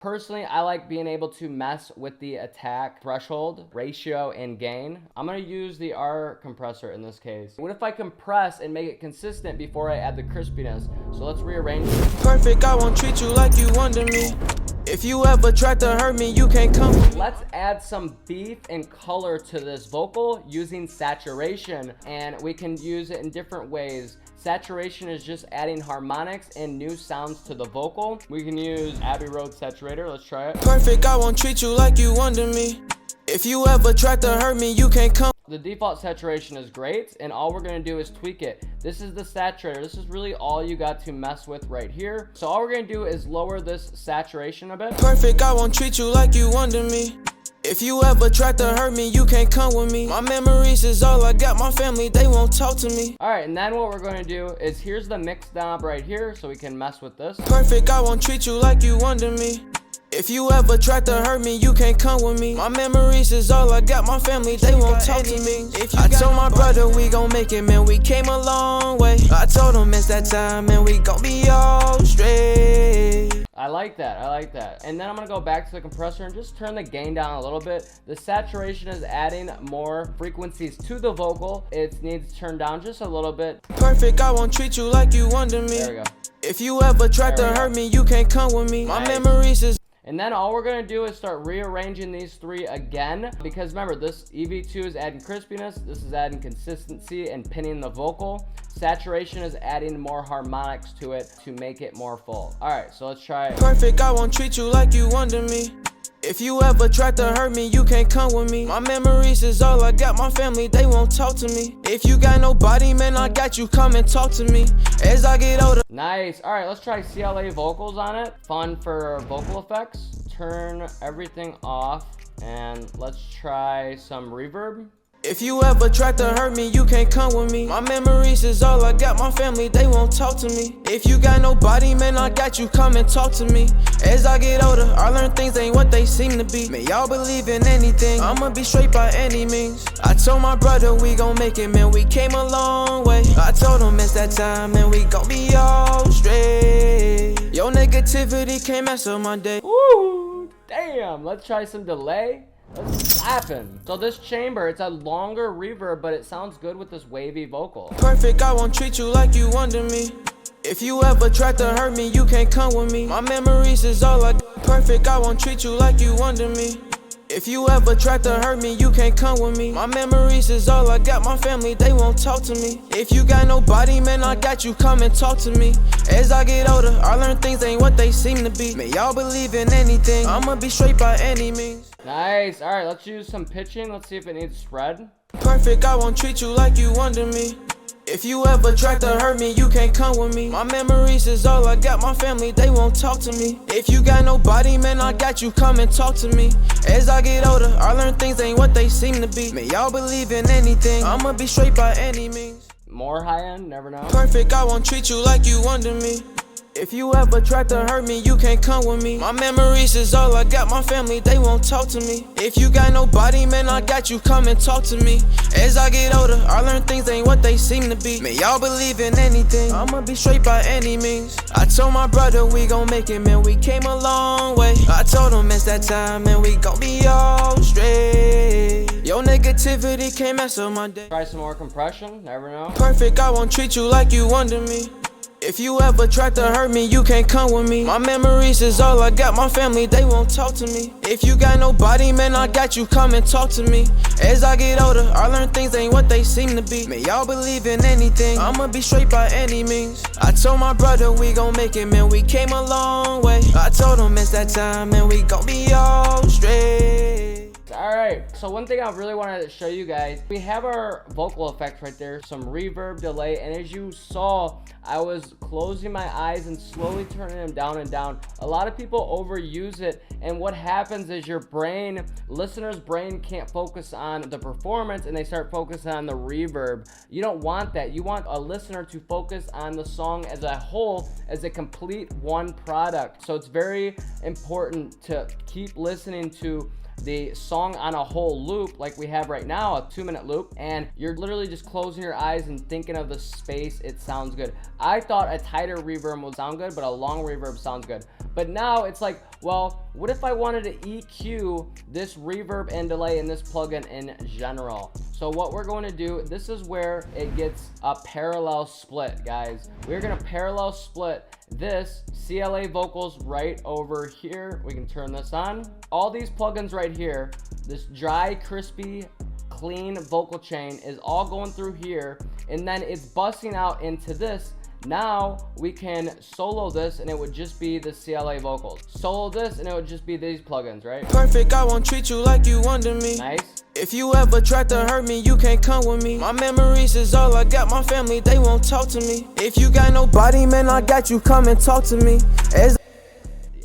Personally, I like being able to mess with the attack threshold, ratio, and gain. I'm gonna use the R compressor in this case. What if I compress and make it consistent before I add the crispiness? So let's rearrange it. Perfect, I won't treat you like you under me. If you ever tried to hurt me, you can't come. Let's add some beef and color to this vocal using saturation, and we can use it in different ways. Saturation is just adding harmonics and new sounds to the vocal. We can use Abbey Road Saturator. Let's try it. Perfect, I won't treat you like you under me. If you ever tried to hurt me, you can't come. The default saturation is great, and all we're gonna do is tweak it. This is the saturator. This is really all you got to mess with right here. So all we're gonna do is lower this saturation a bit. Perfect, I won't treat you like you under me. If you ever tried to hurt me, you can't come with me. My memories is all I got. My family, they won't talk to me. All right, and then what we're going to do is here's the mix knob right here, so we can mess with this. Perfect, I won't treat you like you under me. If you ever tried to hurt me, you can't come with me. My memories is all I got. My family, they won't talk to me. I told my brother we gon' make it, man. We came a long way. I told him it's that time, man. We gon' be all straight. I like that. I like that. And then I'm going to go back to the compressor and just turn the gain down a little bit. The saturation is adding more frequencies to the vocal. It needs to turn down just a little bit. Perfect, I won't treat you like you under me. There we go. If you ever tried to hurt me, you can't come with me. My memories is... And then all we're going to do is start rearranging these three again, because remember, this EV2 is adding crispiness, this is adding consistency and pinning the vocal. Saturation is adding more harmonics to it to make it more full. All right, so let's try it. Perfect, I won't treat you like you under me. If you ever tried to hurt me, you can't come with me. My memories is all I got. My family, they won't talk to me. If you got nobody, man, I got you. Come and talk to me as I get older. Nice. All right, let's try CLA vocals on it. Fun for vocal effects. Turn everything off and let's try some reverb. If you ever tried to hurt me, you can't come with me. My memories is all I got. My family, they won't talk to me. If you got nobody, man, I got you. Come and talk to me. As I get older, I learn things ain't what they seem to be. Man, y'all believe in anything. I'ma be straight by any means. I told my brother we gon' make it, man. We came a long way. I told him it's that time, man. We gon' be all straight. Your negativity can't mess up my day. Woo! Damn. Let's try some delay. Let's slapping. So this chamber, it's a longer reverb, but it sounds good with this wavy vocal. Perfect, I won't treat you like you under me. If you ever tried to hurt me, you can't come with me. My memories is all I got. Perfect, I won't treat you like you under me. If you ever tried to hurt me, you can't come with me. My memories is all I got. My family, they won't talk to me. If you got nobody, man, I got you. Come and talk to me. As I get older, I learn things ain't what they seem to be. Man, y'all believe in anything. I'ma be straight by any means. Nice. All right, let's use some pitching. Let's see if it needs spread. Perfect, I won't treat you like you under me. If you ever tried to hurt me, you can't come with me. My memories is all I got. My family, they won't talk to me. If you got nobody, man, I got you. Come and talk to me. As I get older, I learn things ain't what they seem to be. Man, y'all believe in anything. I'ma be straight by any means. More high end, never know. Perfect, I won't treat you like you under me. If you ever tried to hurt me, you can't come with me. My memories is all I got. My family, they won't talk to me. If you got nobody, man, I got you. Come and talk to me. As I get older, I learn things ain't what they seem to be. Man, y'all believe in anything. I'ma be straight by any means. I told my brother we gon' make it, man. We came a long way. I told him it's that time, man. We gon' be all straight. Your negativity can't mess up my day. Try some more compression, never know. Perfect, I won't treat you like you under me. If you ever tried to hurt me, you can't come with me. My memories is all I got. My family, they won't talk to me. If you got nobody, man, I got you. Come and talk to me. As I get older, I learn things ain't what they seem to be. Man, y'all believe in anything. I'ma be straight by any means. I told my brother we gon' make it, man. We came a long way. I told him it's that time, man. We gon' be all straight. All right, so one thing I really wanted to show you guys, we have our vocal effects right there, some reverb, delay, and as you saw, I was closing my eyes and slowly turning them down and down. A lot of people overuse it, and what happens is your brain, listener's brain can't focus on the performance and they start focusing on the reverb. You don't want that. You want a listener to focus on the song as a whole, as a complete one product. So it's very important to keep listening to the song on a whole loop like we have right now, a 2-minute loop, and you're literally just closing your eyes and thinking of the space. It sounds good. I thought a tighter reverb would sound good, but a long reverb sounds good. But now it's like, Well, what if I wanted to EQ this reverb and delay in this plugin in general? So what we're going to do, this is where it gets a parallel split, guys. We're going to parallel split this CLA vocals right over here. We can turn this on. All these plugins right here, this dry, crispy, clean vocal chain is all going through here, and then it's busting out into this. Now we can solo this and it would just be the CLA vocals. Solo this and it would just be these plugins, right? Perfect, I won't treat you like you under me. Nice. If you ever tried to hurt me, you can't come with me. My memories is all I got, my family, they won't talk to me. If you got nobody, man, I got you, come and talk to me.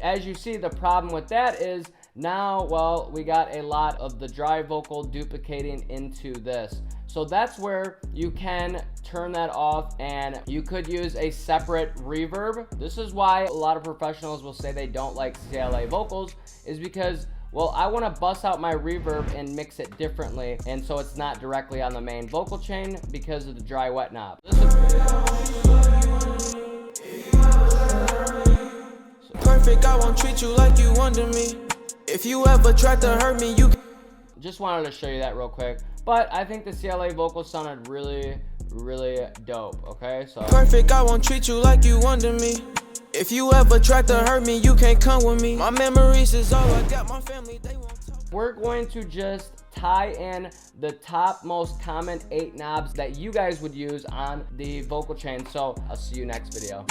As you see, the problem with that is now, well, we got a lot of the dry vocal duplicating into this. So that's where you can turn that off, and you could use a separate reverb. This is why a lot of professionals will say they don't like CLA vocals, is because, well, I want to bust out my reverb and mix it differently, and so it's not directly on the main vocal chain because of the dry wet knob. Perfect, I won't treat you like you under me. If you ever tried to hurt me, you just wanted to show you that real quick. But I think the CLA vocals sounded really, really dope, okay? So perfect, I won't treat you like you under me. If you ever tried to hurt me, you can't come with me. My memories is all I got, my family, they won't talk. We're going to just tie in the top most common 8 knobs that you guys would use on the vocal chain. So I'll see you next video.